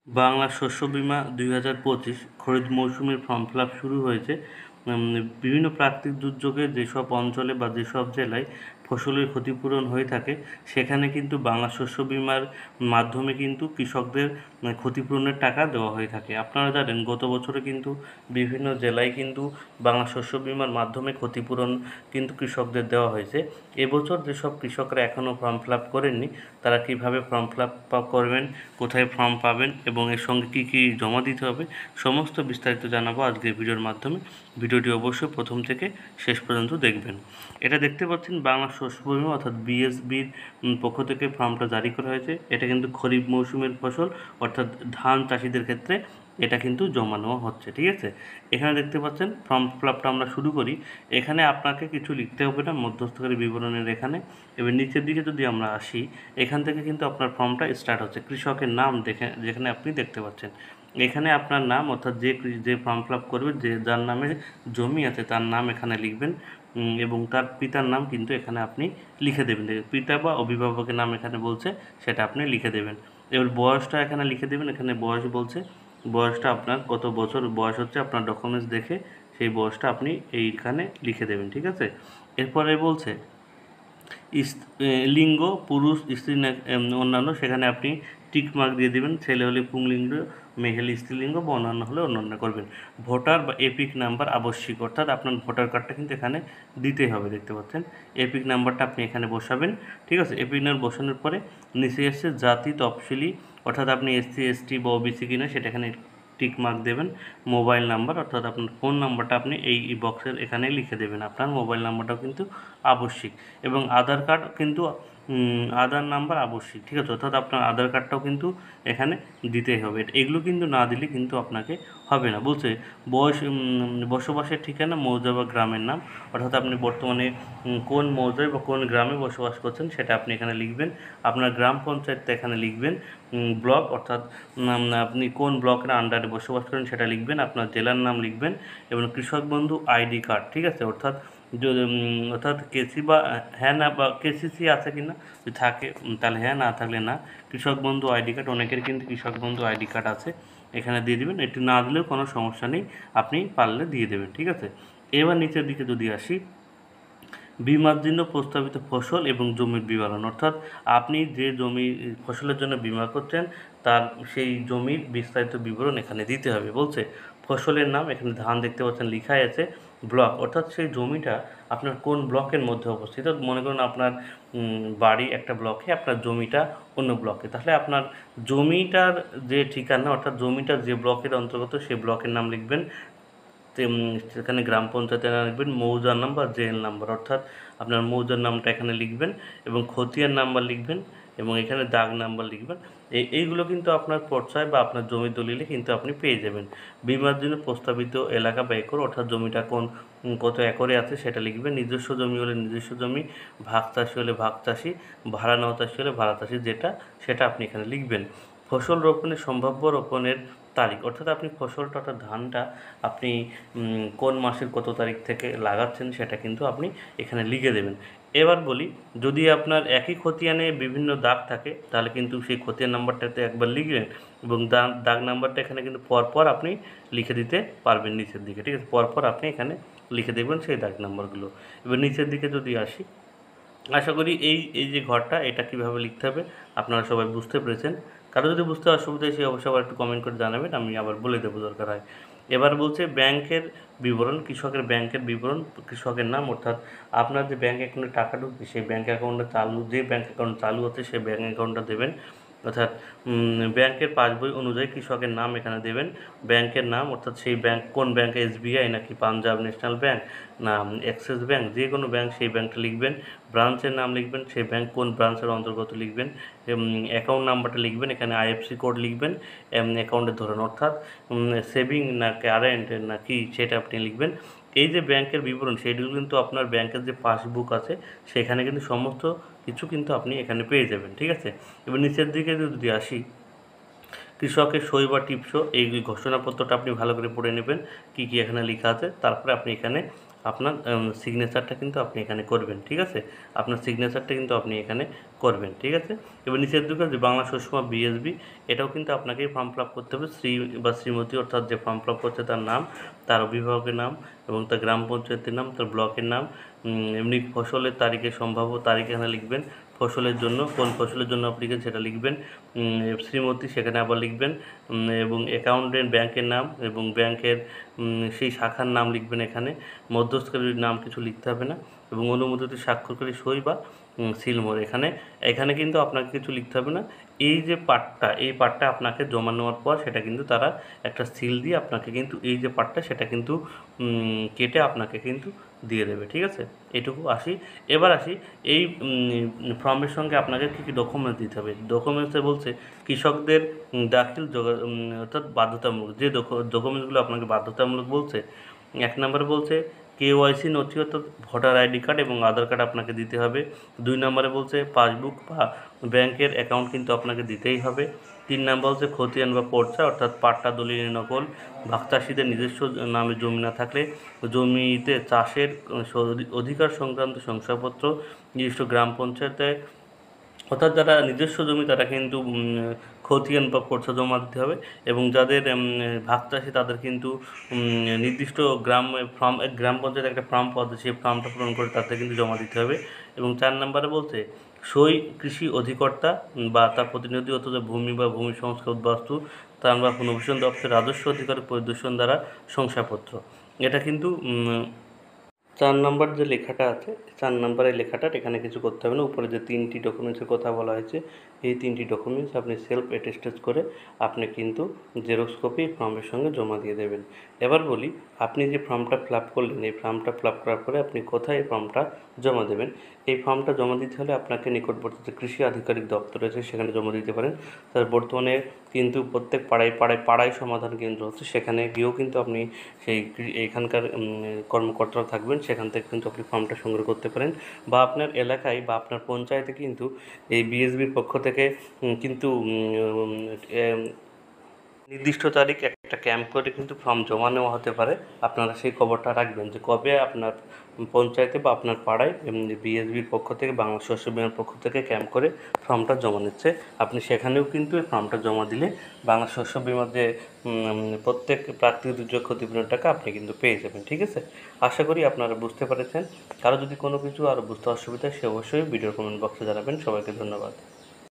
বাংলা শস্য বীমা ২০২৫ খরিফ মৌসুমের ফর্ম ফিল আপ শুরু হয়েছে। বিভিন্ন প্রাকৃতিক দুর্যোগে যেসব অঞ্চলে বা যেসব জেলায় ফসলের ক্ষতিপূরণ হয়ে থাকে সেখানে কিন্তু বাংলা শস্য বীমার মাধ্যমে কিন্তু কৃষকদের ক্ষতিপূরণের টাকা দেওয়া হয়ে থাকে। আপনারা জানেন গত বছরে কিন্তু বিভিন্ন জেলায় কিন্তু বাংলা শস্য বীমার মাধ্যমে ক্ষতিপূরণ কিন্তু কৃষকদের দেওয়া হয়েছে। এবছর যেসব কৃষকরা এখনও ফর্ম ফিল আপ করেননি তারা কীভাবে ফর্ম ফিল আপ করবেন, কোথায় ফর্ম পাবেন এবং এর সঙ্গে কী কী জমা দিতে হবে সমস্ত বিস্তারিত জানাবো আজকের ভিডিওর মাধ্যমে। ভিডিওটি অবশ্যই প্রথম থেকে শেষ পর্যন্ত দেখবেন। এটা দেখতে পাচ্ছেন বাংলা শস্য বীমা অর্থাৎ বিএসবির পক্ষ থেকে ফর্মটা জারি করা হয়েছে। এটা কিন্তু খরিফ মৌসুমের ফসল অর্থাৎ ধান চাষিদের ক্ষেত্রে এটা কিন্তু জমা নেওয়া হচ্ছে, ঠিক আছে। এখানে দেখতে পাচ্ছেন ফর্ম ফিল আপটা আমরা শুরু করি। এখানে আপনাকে কিছু লিখতে হবে না, মধ্যস্থকারী বিবরণের এখানে। এবার নিচের দিকে যদি আমরা আসি, এখান থেকে কিন্তু আপনার ফর্মটা স্টার্ট হচ্ছে। কৃষকের নাম যেখানে আপনি দেখতে পাচ্ছেন, এখানে আপনার নাম অর্থাৎ যে ফর্ম ফিল আপ করবে, যার নামে জমি আছে তার নাম এখানে লিখবেন এবং তার পিতার নাম কিন্তু এখানে আপনি লিখে দেবেন। পিতা বা অভিভাবকের নাম এখানে বলছে, সেটা আপনি লিখে দেবেন। এবার বয়সটা এখানে লিখে দেবেন। এখানে বয়স বলছে, বয়সটা আপনার কত বছর বয়স হচ্ছে আপনার ডকুমেন্টস দেখে সেই বয়সটা আপনি এইখানে লিখে দেবেন, ঠিক আছে। এরপরে বলছে লিঙ্গ, পুরুষ, স্ত্রী না অন্যান্য, সেখানে আপনি টিক মার্ক দিয়ে দেবেন। ছেলে হলে পুংলিঙ্গ, মেয়ে হলে স্ত্রীলিঙ্গ বা অন্যান্য হলে অন্যান্য করবেন। ভোটার বা এপিক নাম্বার আবশ্যিক, অর্থাৎ আপনার ভোটার কার্ডটা কিন্তু এখানে দিতেই হবে। দেখতে পাচ্ছেন এপিক নাম্বারটা আপনি এখানে বসাবেন, ঠিক আছে। এপিক নাম্বার বসানোর পরে নিচে এসছে জাতি তফসিলি, অর্থাৎ আপনি এসসি এসটি বা ওবিসি কিনা সেটা এখানে টিক মার্ক দেবেন। মোবাইল নাম্বার অর্থাৎ আপনার ফোন নাম্বারটা আপনি এই বক্সের এখানে লিখে দেবেন। আপনার মোবাইল নাম্বারটাও কিন্তু আবশ্যিক এবং আধার কার্ড কিন্তু আধার নাম্বার আবশ্যিক, ঠিক আছে। অর্থাৎ আপনার আধার কার্ডটাও কিন্তু এখানে দিতেই হবে। এগুলো কিন্তু না দিলে কিন্তু আপনাকে হবে না। বলছে বসবাসের ঠিকানা, মৌজা বা গ্রামের নাম, অর্থাৎ আপনি বর্তমানে কোন মৌজায় বা কোন গ্রামে বসবাস করছেন সেটা আপনি এখানে লিখবেন। আপনার গ্রাম পঞ্চায়েতটা এখানে লিখবেন। ব্লক অর্থাৎ আপনি কোন ব্লকের আন্ডারে বসবাস করেন সেটা লিখবেন। আপনার জেলার নাম লিখবেন এবং কৃষক বন্ধু আইডি কার্ড, ঠিক আছে। অর্থাৎ কেসি বা হ্যাঁ না বা কেসিসি আছে কি না, যদি থাকে তাহলে হ্যাঁ, না থাকলে না। কৃষক বন্ধু আইডি কার্ড, অনেকের কিন্তু কৃষক বন্ধু আইডি কার্ড আছে, এখানে দিয়ে দেবেন। এটি না দিলেও কোনো সমস্যা নেই, আপনি পারলে দিয়ে দেবেন, ঠিক আছে। এবার নিচের দিকে যদি আসি, বিমার জন্য প্রস্তাবিত ফসল এবং জমির বিবরণ, অর্থাৎ আপনি যে জমি ফসলের জন্য বিমা করছেন তার সেই জমির বিস্তারিত বিবরণ এখানে দিতে হবে। বলছে ফসলের নাম, এখানে ধান দেখতে পাচ্ছেন লেখাই আছে। ব্লক অর্থাৎ সেই জমিটা আপনার কোন ব্লকের মধ্যে অবস্থিত। মনে করুন আপনার বাড়ি একটা ব্লকে, আপনার জমিটা অন্য ব্লকে, তাহলে আপনার জমিটার যে ঠিকানা অর্থাৎ জমিটার যে ব্লকের অন্তর্গত সেই ব্লকের নাম লিখবেন। সেখানে গ্রাম পঞ্চায়েতের নাম লিখবেন, মৌজার নাম বা জেএল নাম্বার, অর্থাৎ আপনার মৌজার নামটা এখানে লিখবেন এবং খতিয়ান নাম্বার লিখবেন এবং এখানে দাগ নাম্বার লিখবেন। এইগুলো কিন্তু আপনার পর্চায় বা আপনার জমির দলিলে কিন্তু আপনি পেয়ে যাবেন। বিমার জন্য প্রস্তাবিত এলাকা বা একর, অর্থাৎ জমিটা কত একরে আছে সেটা লিখবেন। নিজস্ব জমি হলে নিজস্ব জমি, ভাগ চাষি হলে ভাগ চাষি, ভাড়া নেওয়া চাষি হলে ভাড়া চাষি, সেটা আপনি এখানে লিখবেন। ফসল রোপণের সম্ভাব্য রোপণের তারিখ, অর্থাৎ আপনি ফসলটা অর্থাৎ ধানটা আপনি কোন মাসের কত তারিখ থেকে লাগাচ্ছেন সেটা কিন্তু আপনি এখানে লিখে দেবেন। এবার বলি, যদি আপনার একই খতিয়ানে বিভিন্ন দাগ থাকে তাহলে কিন্তু সেই খতিয়ান নাম্বারটাতে একবার লিখবেন এবং দাগ নাম্বারটা এখানে কিন্তু পরপর আপনি লিখে দিতে পারবেন নিচের দিকে, ঠিক আছে। পরপর আপনি এখানে লিখে দেবেন সেই দাগ নাম্বারগুলো। এবার নিচের দিকে যদি আসি, আশা করি এই যে ঘরটা এটা কীভাবে লিখতে হবে আপনারা সবাই বুঝতে পেরেছেন। কারো যদি বুঝতে অসুবিধা হয় সে অবশ্যই আবার একটু কমেন্ট করে জানাবেন, আমি আবার বলে দেবো দরকার হয়। এবার বলছে ব্যাংকের বিবরণ, কৃষকের ব্যাংকের বিবরণ, কৃষকের নাম, অর্থাৎ আপনার যে ব্যাঙ্ক অ্যাকাউন্টে টাকা ঢুকবে সেই ব্যাঙ্ক অ্যাকাউন্টটা যে ব্যাঙ্ক অ্যাকাউন্ট চালু হচ্ছে সেই ব্যাঙ্ক অ্যাকাউন্টটা দেবেন। অর্থাৎ ব্যাংকের পাসবই অনুযায়ী কৃষকের নাম এখানে দেবেন। ব্যাংকের নাম অর্থাৎ সেই ব্যাংক কোন ব্যাংক, এসবিআই নাকি পাঞ্জাব ন্যাশনাল ব্যাংক না অ্যাক্সিস ব্যাংক, যে কোনো ব্যাংক সেই ব্যাংকটা লিখবেন। ব্রাঞ্চের নাম লিখবেন, সেই ব্যাংক কোন ব্রাঞ্চের অন্তর্গত লিখবেন। অ্যাকাউন্ট নাম্বারটা লিখবেন, এখানে আইএফসি কোড লিখবেন। অ্যাকাউন্টের ধরন অর্থাৎ সেভিং না কারেন্ট না কি সেটা আপনি লিখবেন। এই যে ব্যাংকের বিবরণ সেইগুলো কিন্তু আপনার ব্যাংকের যে পাসবুক আছে সেখানে কিন্তু সমস্ত কিছু কিন্তু আপনি এখানে পেয়ে যাবেন, ঠিক আছে। এবার নিচের দিকে যদি আসি, কৃষকের সই বা টিপসও, এই ঘোষণাপত্রটা আপনি ভালো করে পড়ে নেবেন কী কী এখানে লেখা আছে, তারপরে আপনি এখানে আপনার সিগনেচারটা কিন্তু আপনি এখানে করবেন, ঠিক আছে? আপনার সিগনেচারটা কিন্তু আপনি এখানে করবেন, ঠিক আছে? এবার নিচের দিকে যে বাংলা শস্যবিমা বিএসবি, এটাও কিন্তু আপনাকেই ফর্ম ফিল আপ করতে হবে। শ্রী বা শ্রীমতী অর্থাৎ যে ফর্ম ফিল আপ করছে তার নাম, তার অভিভাবকের নাম এবং তার গ্রাম পঞ্চায়েতের নাম, তার ব্লকের নাম, এমনি ফসলের তারিখে সম্ভাব্য তারিখ এখানে লিখবেন। ফসলের জন্য কোন ফসলের জন্য অ্যাপ্লিকেশন সেটা লিখবেন। শ্রীমতী সেখানে আবার লিখবেন, এবং অ্যাকাউন্টেন্ট ব্যাংকের নাম এবং ব্যাংকের সেই শাখার নাম লিখবেন এখানে। মধ্যস্থকারীর নাম কিছু লিখতে হবে না, এবং অনুমোদিত স্বাক্ষরকারী সই বা সিলমোহর এখানে কিন্তু আপনাকে কিছু লিখতে হবে না। এই যে পার্টটা, এই পার্টটা আপনাকে জমা নেওয়ার পর সেটা কিন্তু তারা একটা সিল দিয়ে আপনাকে কিন্তু এই যে পার্টটা সেটা কিন্তু কেটে আপনাকে কিন্তু দিয়ে দেবে, ঠিক আছে? এইটুকু এবার আসি এই ফর্মের সঙ্গে আপনাকে কী কী ডকুমেন্টস দিতে হবে। ডকুমেন্টসে বলছে কৃষকদের দাখিল অর্থাৎ বাধ্যতামূলক যে ডকুমেন্টসগুলো আপনাকে বাধ্যতামূলক বলছে, 1 নম্বরে বলছে কেওয়াইসি নথি অর্থাৎ ভোটার আইডি কার্ড এবং আধার কার্ড আপনাকে দিতে হবে। 2 নম্বরে বলছে পাসবুক বা ব্যাংকের অ্যাকাউন্ট কিন্তু আপনাকে দিতেই হবে। 3 নম্বর হচ্ছে খতিয়ান বা পর্চা অর্থাৎ পাট্টা দলিলের নকল। ভাগ চাষিদের নিজস্ব নামে জমি না থাকলে জমিতে চাষের অধিকার সংক্রান্ত শংসাপত্র নির্দিষ্ট গ্রাম পঞ্চায়েতে, অর্থাৎ যারা নিজস্ব জমি তারা কিন্তু খতিয়ান বা পর্চা জমা দিতে হবে, এবং যাদের ভাগ চাষি তাদের কিন্তু নির্দিষ্ট গ্রাম পঞ্চায়েত একটা ফর্ম পাওয়া যায়, সেই ফর্মটা পূরণ করে তাতে কিন্তু জমা দিতে হবে। এবং 4 নম্বরে বলছে সই কৃষি অধিকর্তা বা তার প্রতিনিধি অথবা ভূমি বা ভূমি সংস্কার উদ্বাস্তু ত্রাণ বা পুনর্বাসন দপ্তরের রাজস্ব অধিকারের পরিদর্শন দ্বারা শংসাপত্র। এটা কিন্তু 4 নম্বর যে লেখাটা আছে, 4 নম্বরের লেখাটার এখানে কিছু করতে হবে না। উপরে যে 3টি ডকুমেন্টসের কথা বলা হয়েছে, এই 3টি ডকুমেন্টস আপনি সেলফ অ্যাটেস্টেড করে আপনি কিন্তু জেরক্স কপি ফর্মের সঙ্গে জমা দিয়ে দেবেন। এবার বলি, আপনি যে ফর্মটা ফিল আপ করলেন, এই ফর্মটা ফিল আপ করার পরে আপনি কোথায় এই ফর্মটা জমা দেবেন? এই ফর্মটা জমা দিতে হলে আপনাকে নিকটবর্তী যে কৃষি আধিকারিক দপ্তর আছে সেখানে জমা দিতে পারেন। তার বর্তমানে কিন্তু প্রত্যেক পাড়ায় সমাধান কেন্দ্র হচ্ছে, সেখানে গিয়েও কিন্তু আপনি সেই এখানকার কর্মকর্তারা থাকবেন, সেখান থেকে কিন্তু আপনি ফর্মটা সংগ্রহ করতে পারেন। বা আপনার এলাকায় বা আপনার পঞ্চায়েতে কিন্তু এই বিএসবির পক্ষ থেকে কিন্তু নির্দিষ্ট তারিখ একটা ক্যাম্প করে কিন্তু ফর্ম জমা নেওয়া হতে পারে। আপনারা সেই খবরটা রাখবেন যে কবে আপনার পঞ্চায়েতে বা আপনার পাড়ায় বিএসবির পক্ষ থেকে বাংলা শস্য বিমার পক্ষ থেকে ক্যাম্প করে ফর্মটা জমা নিচ্ছে। আপনি সেখানেও কিন্তু এই ফর্মটা জমা দিলে বাংলা শস্য বিমার যে প্রত্যেক প্রাকৃতিক দুর্যোগ ক্ষতিপূরণের টাকা আপনি কিন্তু পেয়ে যাবেন, ঠিক আছে? আশা করি আপনারা বুঝতে পেরেছেন। কারো যদি কোনো কিছু আরও বুঝতে অসুবিধা সে অবশ্যই ভিডিওর কমেন্ট বক্সে জানাবেন। সবাইকে ধন্যবাদ।